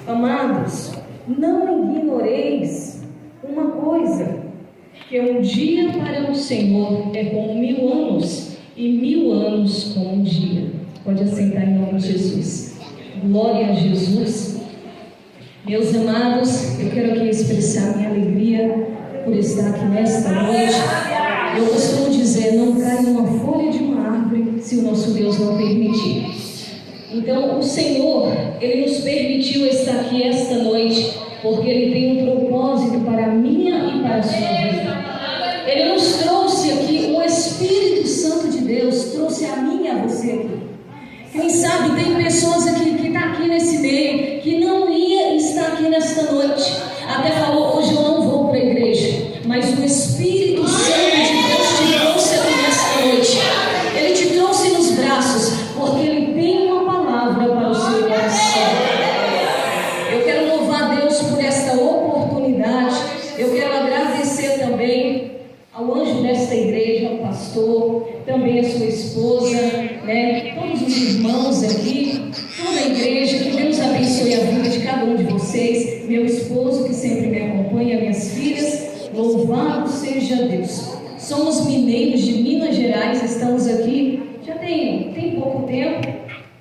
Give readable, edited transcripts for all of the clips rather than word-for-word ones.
Amados, não ignoreis uma coisa, que um dia para o Senhor é como 1000 anos, e 1000 anos como um dia. Pode assentar em nome de Jesus. Glória a Jesus. Meus amados, eu quero aqui expressar minha alegria por estar aqui nesta noite. Eu costumo dizer, não cai uma folha de uma árvore se o nosso Deus não permitir. Então o Senhor, Ele nos permitiu estar aqui esta noite, porque Ele tem um propósito para a minha e para a sua vida. Ele nos trouxe aqui, o Espírito Santo de Deus trouxe a mim e a você aqui. Quem sabe tem pessoas aqui que estão aqui nesse meio, que não ia estar aqui nesta noite. Até falou, hoje eu não vou para a igreja. Mas o Espírito Santo de Deus te trouxe aqui nesta noite. Ele te trouxe nos braços, porque Ele tem uma palavra para o seu coração. Eu quero louvar Deus por esta oportunidade. Eu quero agradecer também ao anjo desta igreja, ao pastor, também a sua esposa, todos os irmãos aqui, toda a igreja. Que Deus abençoe a vida de cada um de vocês, meu esposo que sempre me acompanha, minhas filhas. Louvado seja Deus. Somos mineiros de Minas Gerais, estamos aqui já tem pouco tempo.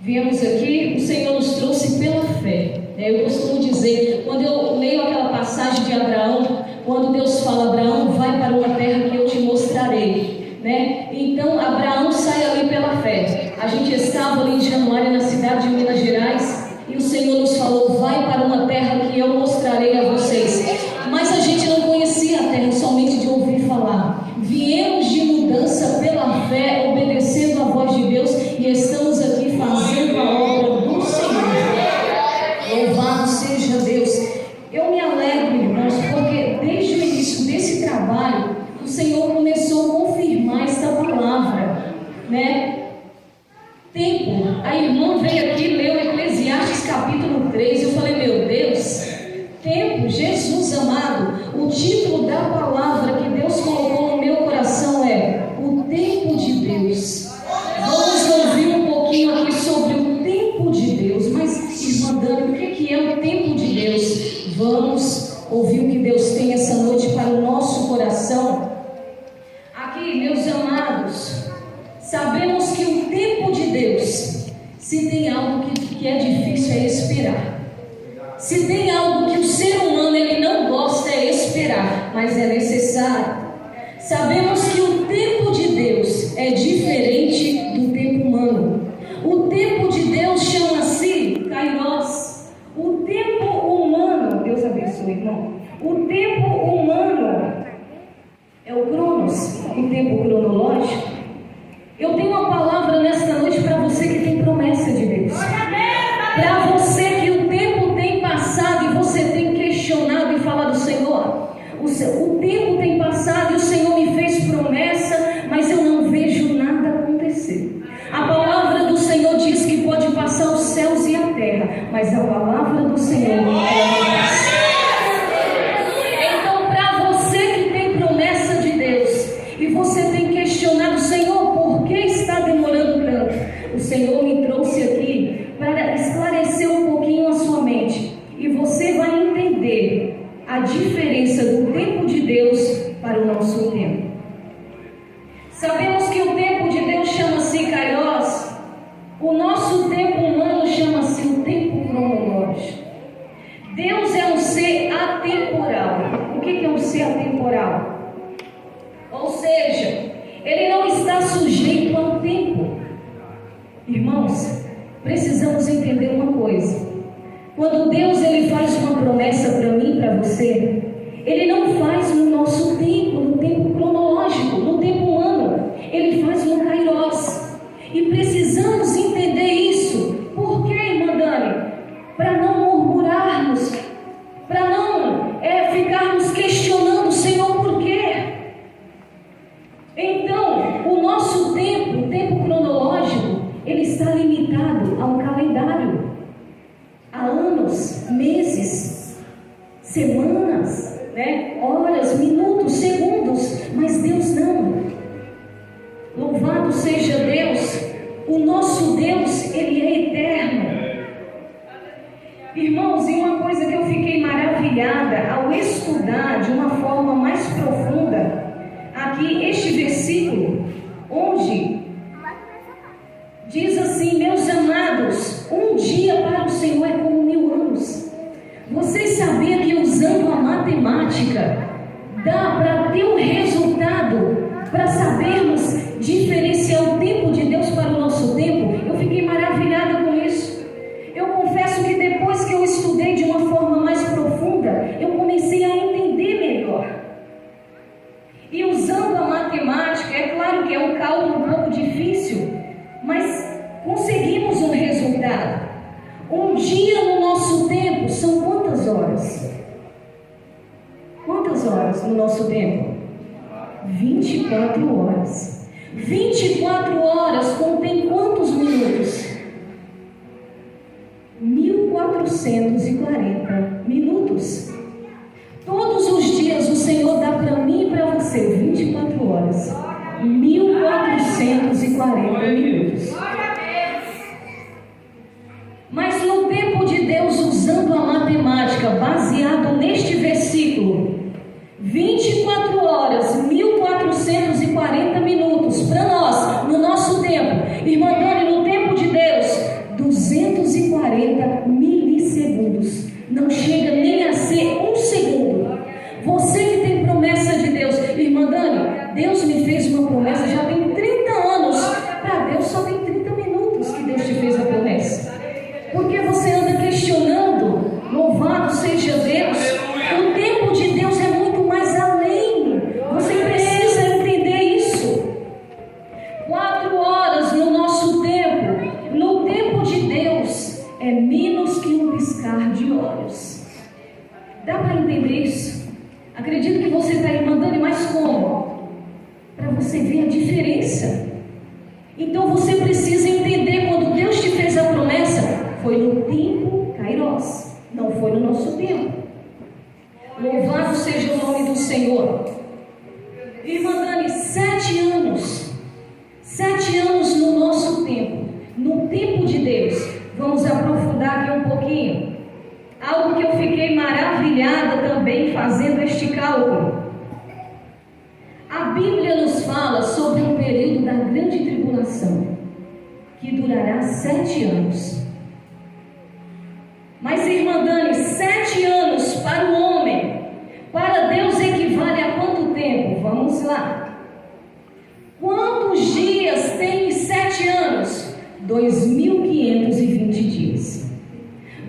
Viemos aqui, o Senhor nos trouxe pela fé. Eu costumo dizer, quando eu leio aquela passagem de Abraão, quando Deus fala, Abraão, vai para uma terra que eu te mostrarei. Então Abraão sai ali pela fé. A gente estava ali em Januária, na cidade de Minas Gerais, e o Senhor nos falou, vai para uma terra que eu mostrarei a vocês. Mas a gente não conhecia a terra, somente de ouvir falar. Viemos de mudança pela fé, obedecendo a voz de Deus, e estamos aqui fazendo a obra do Senhor. Louvado seja Deus. Eu me alegro, irmãos, porque desde o início desse trabalho, o Senhor começou a confirmar esta palavra, Tempo. A irmã veio aqui, leu Eclesiastes capítulo 3, eu falei, meu Deus, tempo, Jesus amado, o título da palavra que Deus colocou no meu coração é o tempo de Deus. Vamos ouvir um pouquinho aqui sobre o tempo de Deus. Mas, irmã Dani, o que é o tempo de Deus? Vamos ouvir o que Deus tem essa noite para o nosso coração. Aqui, meus amados, sabemos que o tempo de Deus, se tem algo que é difícil é esperar. Se tem algo que o ser humano ele não gosta é esperar, mas é necessário. Sabemos que o tempo de Deus é diferente do tempo humano. O tempo de Deus chama-se Kairos. O tempo humano, Deus abençoe, irmão. O tempo humano é o Cronos, o tempo cronológico. Eu tenho uma palavra nesta noite para você que tem promessa de Deus. Para você que o tempo tem passado e você tem questionado e falado, Senhor, o tempo tem passado e o Senhor me fez promessa, mas eu não vejo nada acontecer. A palavra do Senhor diz que pode passar os céus e a terra, mas a palavra do Senhor não pode passar. Então, para você que tem promessa de Deus e você tem questionado, Senhor, por que está demorando tanto? O Senhor me trouxe aqui para esclarecer um pouquinho a sua mente, e você vai entender a diferença do tempo de Deus para o nosso tempo. Sabemos que o tempo de Deus chama-se Kairos, o nosso tempo humano chama-se o tempo cronológico. Deus é um ser atemporal. O que é um ser atemporal? Ou seja, Ele não está sujeito ao tempo. Irmãos, precisamos entender uma coisa. Quando Deus ele faz uma promessa para mim e para você, Ele não faz no nosso tempo, no tempo cronológico, no tempo humano. Ele faz no Kairos. E precisamos entender isso. Por quê, irmã Dani? Para não murmurarmos, para não ficarmos questionando, Senhor, por quê? Então, o nosso tempo, o tempo cronológico, ele está limitado a um calendário, a anos, meses, semanas, horas, minutos, segundos, mas Deus não. Louvado seja Deus. O nosso Deus, Ele é eterno. Irmãos, e uma coisa que eu fiquei maravilhada ao estudar de uma forma mais profunda, aqui este versículo, onde diz assim: meus amados, um dia para o Senhor é como 1000 anos. Vocês sabiam que usando a matemática, dá para ter um resultado, para sabermos diferenciar o tempo de Deus para o nosso tempo? Eu fiquei maravilhada com isso. Eu confesso que depois que eu estudei de uma forma mais profunda, eu comecei a entender melhor. E usando a matemática, é claro que é um cálculo um pouco difícil, mas conseguimos um resultado. Um dia no nosso tempo são quantas horas? Quantas horas no nosso tempo? 24 horas. 24 horas contém quantos minutos? 1440 minutos. Todos os dias o Senhor dá para mim e para você 24 horas. 1440 minutos. Mas no tempo de Deus, usando a matemática, baseado neste versículo, 24 horas, 1440 minutos, para nós, no nosso tempo. Irmã Dani, no tempo de Deus, 240 milissegundos. Não chega nem a ser um segundo. Você que tem promessa de Deus, irmã Dani, Deus me fez uma promessa, já tem 30 anos. Para Deus só tem 30 minutos que Deus te fez a promessa. Porque você anda questionando? Louvado seja Deus. O tempo de Deus é muito mais além. Você precisa entender isso. 4 horas no nosso tempo, no tempo de Deus, é menos que um piscar de olhos. Dá para entender isso? Acredito que você está aí mandando, mas como? Para você ver a diferença. Então você precisa entender, quando Deus te fez a promessa, foi no tempo Kairos, não foi no nosso tempo. Louvado seja o nome do Senhor. Irmã Dani, 7 anos. 7 anos no nosso tempo, no tempo de Deus. Vamos aprofundar aqui um pouquinho. Algo que eu fiquei maravilhada também fazendo este cálculo. A Bíblia nos fala sobre um período da grande tribulação, que durará 7 anos. Mas, irmã Dani, 7 anos para o homem, para Deus equivale a quanto tempo? Vamos lá. Quantos dias tem 7 anos? 2.520 dias.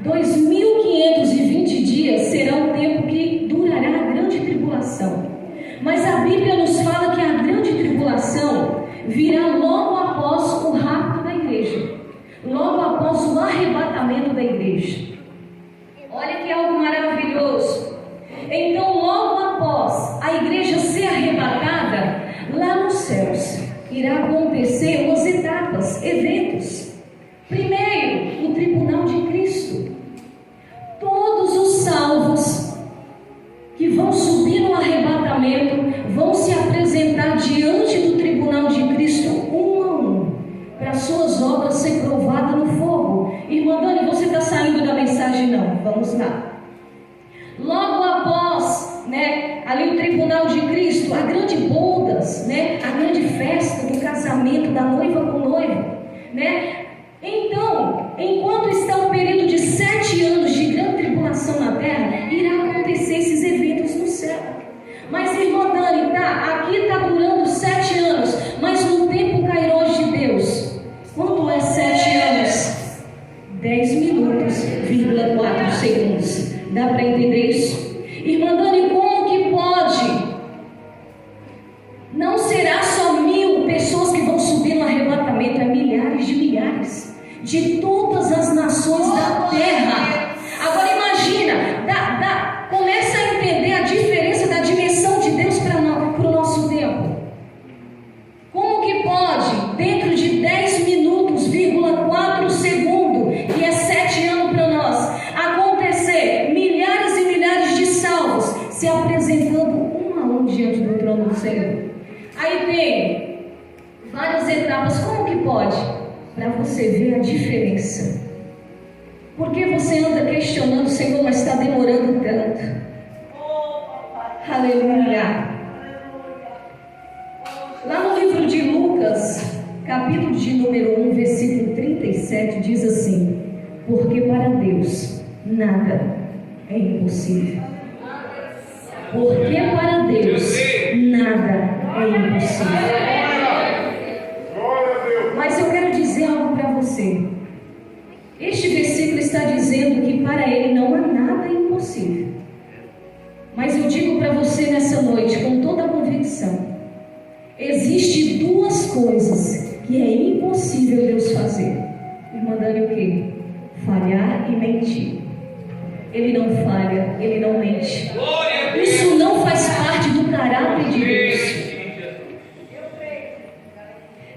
2.520 dias será o tempo que durará a grande tribulação. Mas a Bíblia nos fala que a grande tribulação virá logo após o rapto da igreja, logo após o arrebatamento da igreja. Olha que algo maravilhoso. Então, logo após a igreja ser arrebatada, lá nos céus irá acontecer umas etapas, eventos. Primeiro, o tribunal de Cristo. Todos os salvos que vão subir no arrebatamento vão se apresentar diante do tribunal de Cristo, um a um, para suas obras ser provadas no fogo. Irmã Dani, você está saindo da mensagem? Não, vamos lá. Logo após, ali o tribunal de Cristo, a grande bodas, a grande festa do casamento da noiva com o noivo, Então, enquanto está o período de 7 anos de grande tribulação na terra, irá acontecer esses eventos no céu. Mas, irmã Dani, aqui está durando 7 anos, mas no tempo Kairos de Deus, quanto é 7 anos? 10 minutos, 4 segundos. Dá para entender isso? Irmã Dani, como que pode? Não será só 1.000 pessoas que vão subir no arrebatamento, é milhares de milhares, de todas as nações da terra. Agora imagina, começa a entender a diferença da dimensão de Deus para o nosso tempo. Como que pode, dentro de 10 minutos, 4 segundos, que é 7 anos para nós, acontecer milhares e milhares de salvos se apresentando um a um diante do trono do Senhor? Aí tem várias etapas. Como que pode? Para você ver a diferença. Porque você anda questionando Deus nada é impossível. Porque para Deus nada é impossível. Mas eu quero dizer algo para você. Este versículo está dizendo que para Ele não há nada impossível. Mas eu digo para você nessa noite, com toda a convicção, existe duas coisas que é impossível Deus fazer. Irmã Dani, o quê? Falhar e mentir. Ele não falha, Ele não mente. Isso não faz parte do caráter de Deus.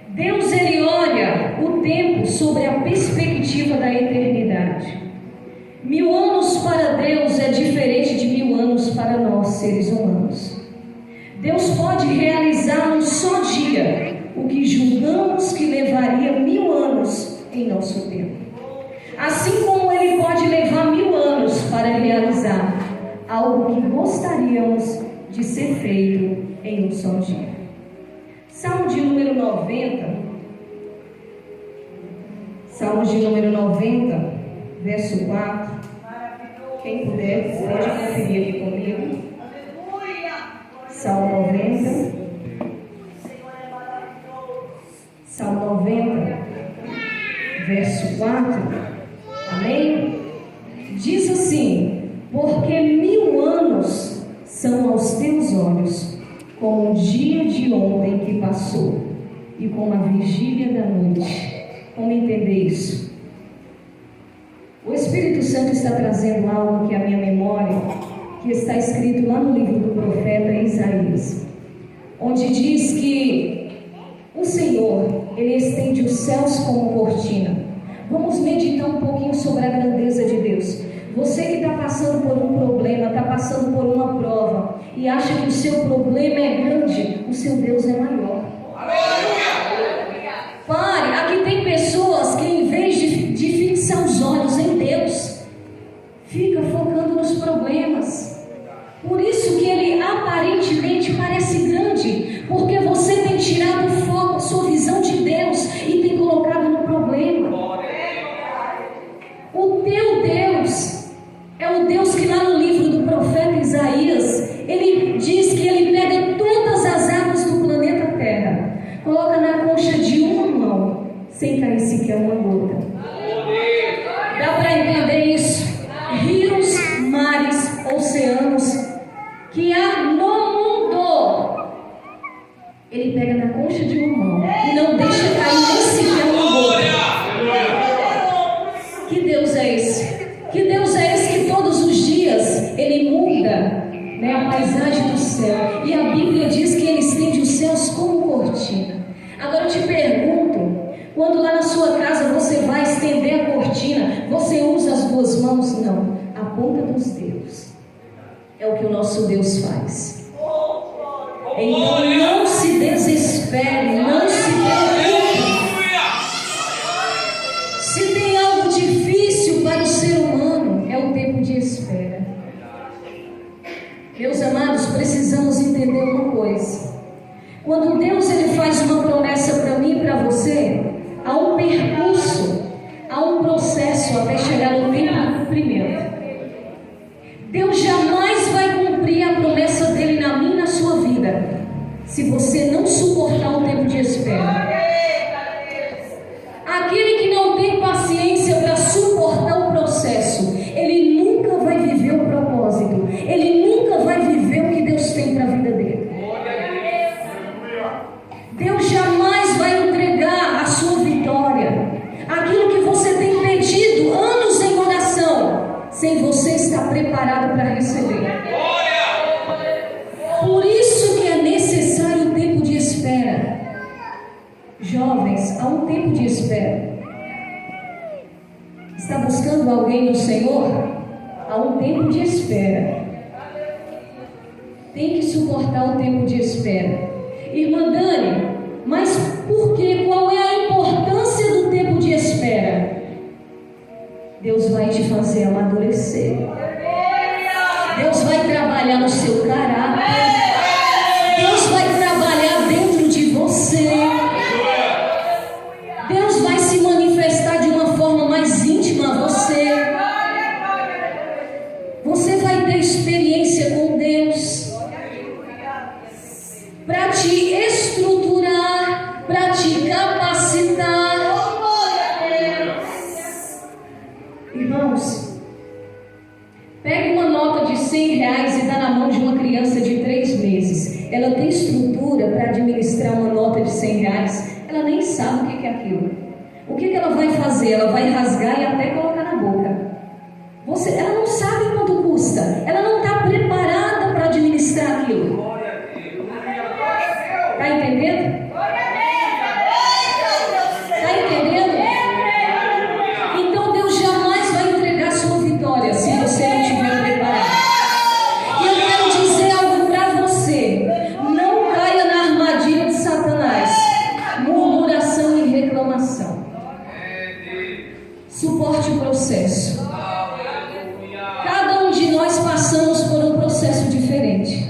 Deus, Ele olha o tempo sobre a perspectiva da eternidade. 1000 anos para Deus é diferente de 1000 anos para nós, seres humanos. Deus pode realizar num só dia o que julgamos que levaria 1000 anos em nosso tempo. Assim como Ele pode levar 1000 anos para realizar algo que gostaríamos de ser feito em um só dia. Salmo de número 90. Salmo de número 90, verso 4. Quem puder, pode conferir aqui comigo. Salmo 90. Salmo 90, verso 4. Amém? Diz assim: porque 1000 anos são aos teus olhos como o dia de ontem que passou, e como a vigília da noite. Como entender isso? O Espírito Santo está trazendo algo aqui à minha memória, que está escrito lá no livro do profeta Isaías, onde diz que o Senhor, Ele estende os céus como cortina. Vamos meditar um pouquinho sobre a grandeza de Deus. Você que está passando por um problema, está passando por uma prova, e acha que o seu problema é grande, o seu Deus é maior. Pare, aqui tem pessoas que em vez de fixar os olhos em Deus, fica focando nos problemas. Por isso que ele aparentemente parece grande, porque você tem tirado o foco, a sua visão de Deus, e tem colocado no problema. O teu Deus é o Deus que lá no livro do profeta Isaías, ele diz que ele pega todas as águas do planeta Terra, coloca na concha de uma mão, sem cair sequer uma gota. Dá para entender isso? Rios, mares, oceanos que há no mundo, ele pega na concha de uma mão e não deixa cair nem sequer uma gota. Que Deus é esse? Que Deus é esse que todos os dias Ele muda, né, a paisagem do céu. E a Bíblia diz que Ele estende os céus como cortina. Agora eu te pergunto, quando lá na sua casa você vai estender a cortina, você usa as duas mãos? Não, a ponta dos dedos. É o que o nosso Deus faz. Então não se desespere, não se preocupe. Se tem algo difícil para o ser humano, é o tempo de espera. Meus amados, precisamos entender uma coisa. Quando Deus ele faz uma promessa para mim e para você, há um percurso, há um processo até chegar no tempo do cumprimento. Deus jamais vai cumprir a promessa dele na minha e na sua vida se você não suportar o tempo de espera. Aquele que não tem paciência para suportar o processo, ele nunca vai viver o propósito, ele nunca vai viver o que Deus tem para a vida dele. Deus jamais vai entregar a sua vitória, aquilo que você tem pedido anos em oração, sem você estar preparado para receber. Por isso que é necessário o tempo de espera. Jovens, há um tempo de espera. Está buscando alguém no Senhor? Há um tempo de espera. Tem que suportar o tempo de espera. Irmã Dani, mas por quê? Qual é a importância do tempo de espera? Deus vai te fazer amadurecer. Deus vai trabalhar no seu caráter. Deus vai trabalhar dentro de você. Deus vai se manifestar de uma forma mais íntima a você. Pegue uma nota de R$100 e dá na mão de uma criança de 3 meses. Ela tem estrutura para administrar uma nota de R$100? Ela nem sabe o que é aquilo. O que ela vai fazer? Ela vai rasgar e até colocar na boca. Ela não sabe quanto custa. Ela não está preparada para administrar aquilo. Está entendendo? Está entendendo? Então Deus jamais vai entregar sua vitória se você não estiver preparado. E eu quero dizer algo para você. Não caia na armadilha de Satanás. Murmuração e reclamação. Suporte o processo. Cada um de nós passamos por um processo diferente.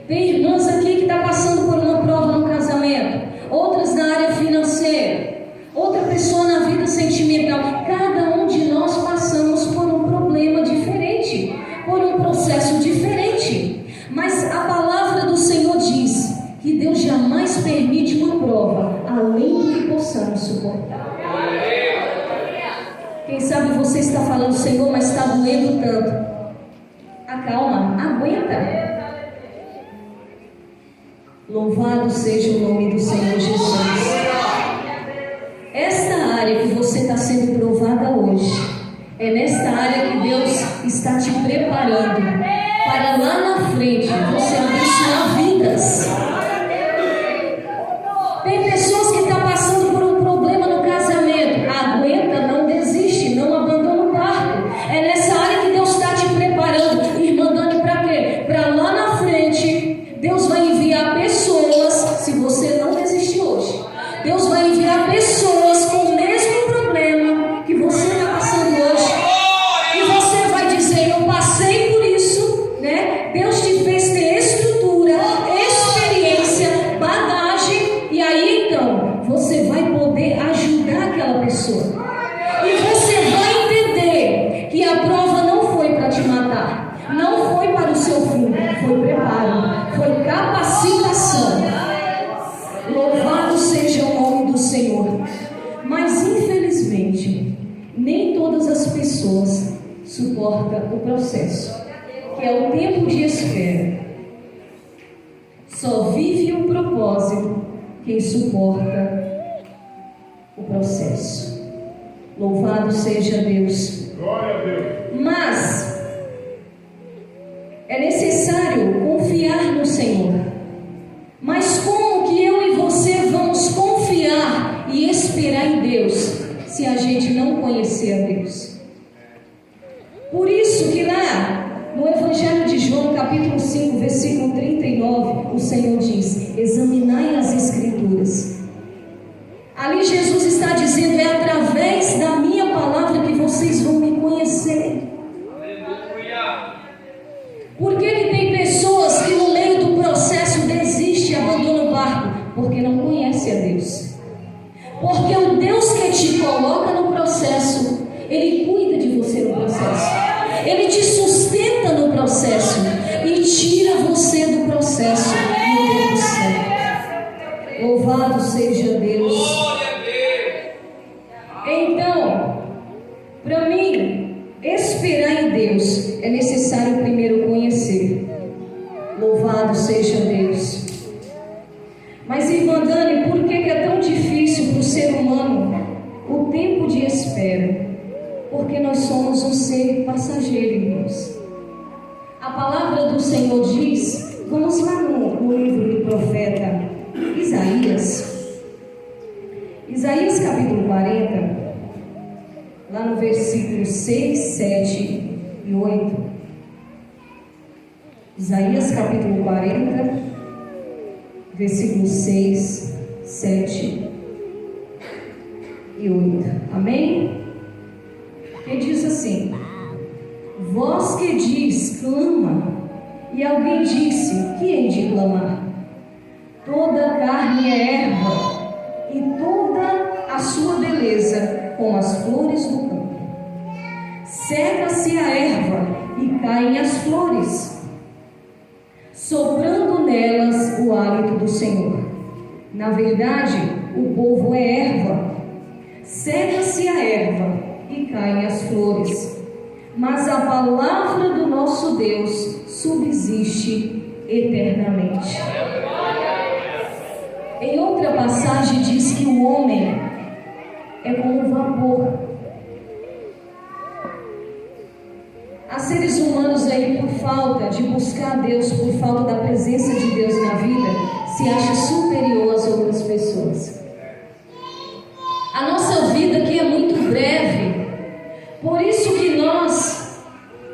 Tem irmãs aqui que estão passando por uma prova no casamento, outras na área financeira, outra pessoa na vida sentimental. Cada um de nós passamos por um problema diferente, por um processo diferente. Mas a palavra do Senhor diz que Deus jamais permite uma prova além do que possamos suportar. Quem sabe você está falando, Senhor, mas está doendo tanto. Acalma, aguenta. Louvado seja o nome do Senhor Jesus. Esta área que você está sendo provada hoje, é nesta área que Deus está te preparando para lá na frente você abençoar vidas. Tem pessoas que estão passando por um problema no casamento. Aguenta, não desiste, não abandona o barco. É nessa área que Deus está te preparando e mandando para quê? Para lá na frente, Deus vai enviar pessoas, se você não desistir hoje, Deus vai enviar pessoas com o mesmo problema que você está passando hoje. E você vai dizer, eu passei por isso, né? Deus te fez ter estrutura, experiência, bagagem, e aí então você vai poder ajudar aquela pessoa. E você vai entender que a prova não foi para te matar, não foi para o seu fim, foi preparo, foi capacitação. Louvado seja o nome do Senhor. Mas infelizmente, nem todas as pessoas suportam o processo, que é o tempo de espera. Só vive o propósito quem suporta o processo. Louvado seja Deus. Glória a Deus. Mas é necessário confiar no Senhor. Mas como que eu e você vamos confiar e esperar em Deus se a gente não conhecer a Deus? Por isso que lá no Evangelho de João, capítulo 5, versículo 39, o Senhor diz: examinai as Escrituras. Ali Jesus está dizendo, é através da minha palavra que vocês vão me conhecer. Por que tem pessoas que no meio do processo desistem e abandonam o barco? Porque não conhecem a Deus. Porque o Deus que te coloca no processo, Ele cuida de você no processo. Ele te sustenta no processo e tira você do processo no tempo certo. Louvado seja Deus. Então, para mim, esperar em Deus é necessário primeiro conhecer. Louvado seja Deus. Mas, irmã Dani, por que é tão difícil para o ser humano o tempo de espera? Porque nós somos um ser passageiro, irmãos. A palavra do Senhor diz, vamos lá no livro do profeta Isaías. Isaías capítulo 40, lá no versículo 6, 7 e 8. Isaías capítulo 40, versículos 6, 7 e 8. Amém? Que diz assim: vós que diz, clama, e alguém disse, que hei de clamar? Toda a carne é erva, e toda a sua beleza como as flores do campo. Seca-se a erva e caem as flores, soprando nelas o hálito do Senhor. Na verdade, o povo é erva. Seca-se a erva e caem as flores, mas a palavra do nosso Deus subsiste eternamente. Em outra passagem diz que o homem é como um vapor. Há seres humanos aí, por falta de buscar Deus, por falta da presença de Deus na vida, se acha superior às outras pessoas. A nossa vida aqui é muito breve, por isso que nós,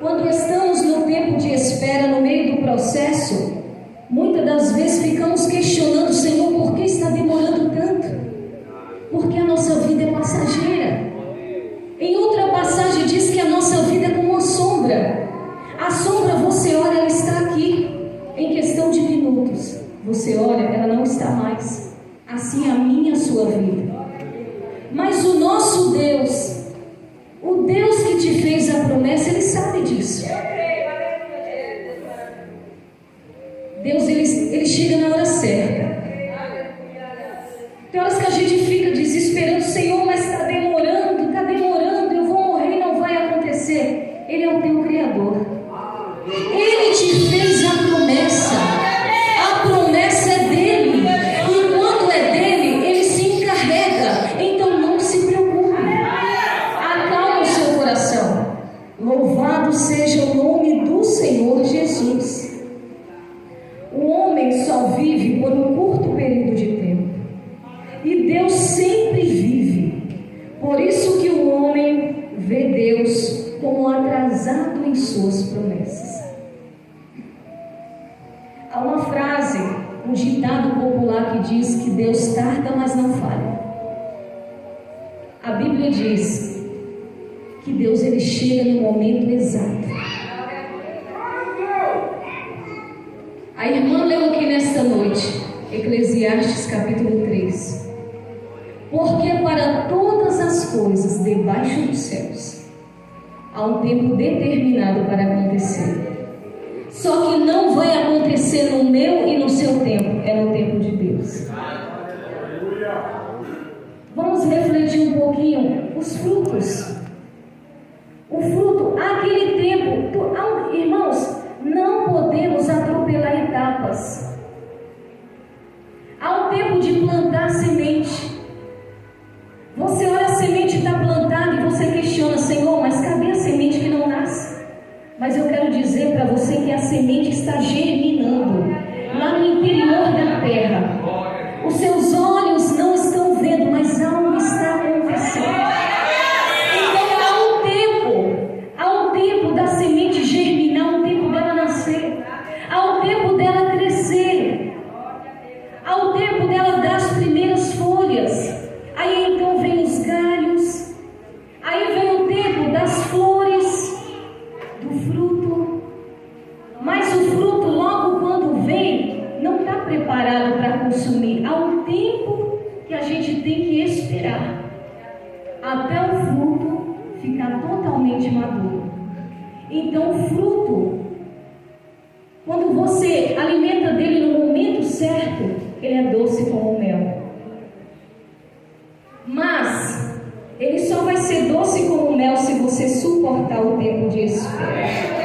quando estamos no tempo de espera, no meio do processo, muitas das vezes ficamos questionando: Senhor, por que está demorando tanto? Porque a nossa vida é passageira. Em outra passagem diz que a nossa vida é como uma sombra. A sombra, você olha, ela está aqui. Em questão de minutos, você olha, ela não está mais. Assim é a minha, a sua vida. Mas o nosso Deus, o Deus que te fez a promessa, Ele sabe disso. Deus, Ele chega na hora certa. Tem horas que a gente fica desesperando: Senhor, mas está demorando, eu vou morrer e não vai acontecer. Ele é o teu Criador. Ele te fez a promessa é dele, e quando é dele, ele se encarrega. Então não se preocupe, acalma o seu coração. Louvado seja o nome do Senhor Jesus. O homem só vive por um curto período de tempo, e Deus sempre vive. Por isso que o homem vê Deus como atrasado em suas promessas. Há uma frase, um ditado popular que diz que Deus tarda, mas não falha. A Bíblia diz que Deus, Ele chega no momento exato. A irmã leu aqui nesta noite, Eclesiastes capítulo 3. Porque para todas as coisas debaixo dos céus há um tempo determinado para acontecer. Só que não vai acontecer no meu e no seu tempo, é no tempo de Deus. Vamos refletir um pouquinho os frutos. O fruto, aquele tempo, irmãos, não podemos atropelar etapas. Há um tempo de plantar semente. Você olha, a semente está plantada e você questiona: Senhor, mas cadê a semente que não nasce? Mas eu quero dizer para você que a semente está germinando lá no interior da terra. Os seus olhos não estão vendo, mas algo está acontecendo. Então há um tempo da semente germinar, um tempo dela nascer, há um tempo dela crescer, há um tempo dela dar as primeiras folhas. Aí então vem os galhos, aí vem o tempo das flores, do fruto. Mas o fruto, logo quando vem, não está preparado para consumir. Há um tempo que a gente tem que esperar até o fruto ficar totalmente maduro. Então o fruto, quando você alimenta dele no momento certo, ele é doce como mel. Mas ele só vai ser doce como mel se você suportar o tempo de espera.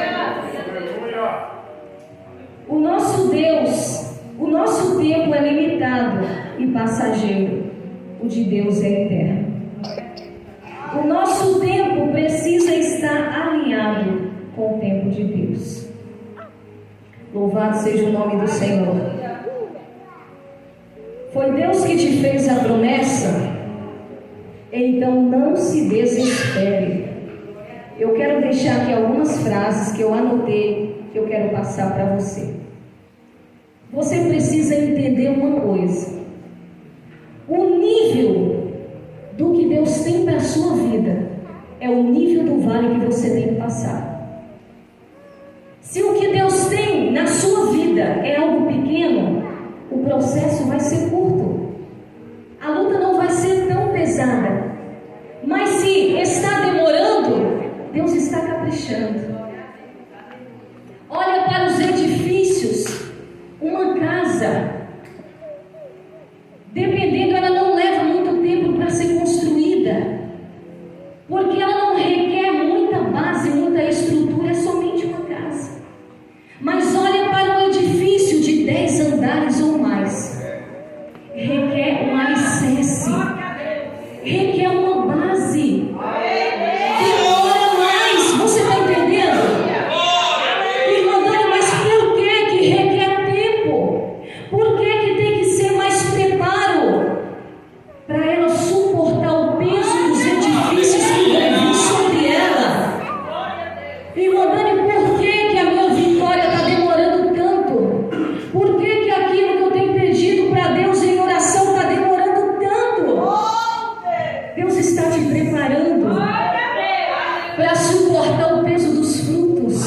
O nosso Deus, o nosso tempo é limitado e passageiro. O de Deus é eterno. O nosso tempo precisa estar alinhado com o tempo de Deus. Louvado seja o nome do Senhor. Foi Deus que te fez a promessa. Então não se desespere. Eu quero deixar aqui algumas frases que eu anotei, que eu quero passar para você. Você precisa entender uma coisa: o nível do que Deus tem para a sua vida é o nível do vale que você tem que passar. Se o que Deus tem na sua vida é algo pequeno, o processo vai ser curto, a luta não vai ser tão pesada. Mas se está demorando, Deus está caprichando. Olha para os edifícios. Uma casa, dependendo, ela não leva muito tempo para ser construída, porque ela não requer muita base, muita Senhor, por que que a minha vitória está demorando tanto? Por que que aquilo que eu tenho pedido para Deus em oração está demorando tanto? Deus está te preparando para suportar o peso dos frutos.